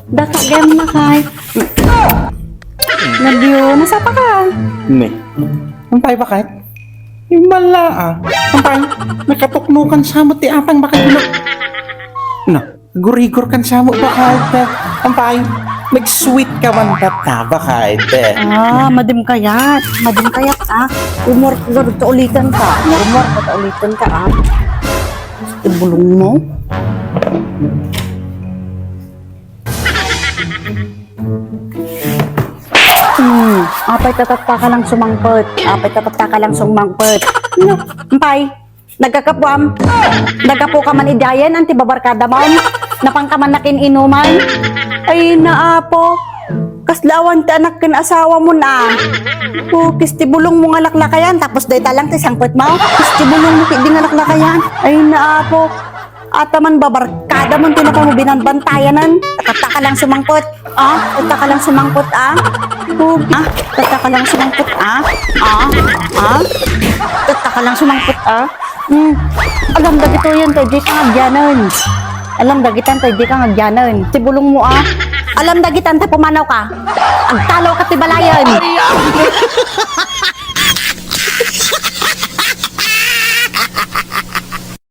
Daka game na kay. Nabyo, nasapa ka? Me. Ampay bakit? Himala ah. Ampay, nakatuknukan sa mo ti apang bakit gino. No, gurigor kan sa mo bakit? Ampay, nag-sweet ka man ta bakit? Madim kayat. Madim kayat Umor ka ulitan ka. Umor ka ulitan ka Ibulong mo. Apay tatata ka lang sumangpot. Apay tatata ka lang sumangpot. Ampay, nagkakapwam. Nagapo ka man idayan, anti babarkada mo. Napang ka man nakin inuman. Ay naapo. Kaslawan ti anak kin asawa mo na. Kistibulong mo nga laklakayan. Tapos day talang ti sangpot mo. Kistibulong mo di nga laklakayan. Ay naapo. Ataman babarkada mo tinaka mo binanbantayanan. Tatata ka lang sumangpot. Tatata ka lang sumangpot Tatata ka lang sumangpot Tatata ka lang sumangpot Alam dagito yan tayo di ka ngagyanan. Alam dagitan tayo di ka ngagyanan. Tibulong mo Alam dagitan tayo pumanaw ka. Agtalaw ka tibalayan.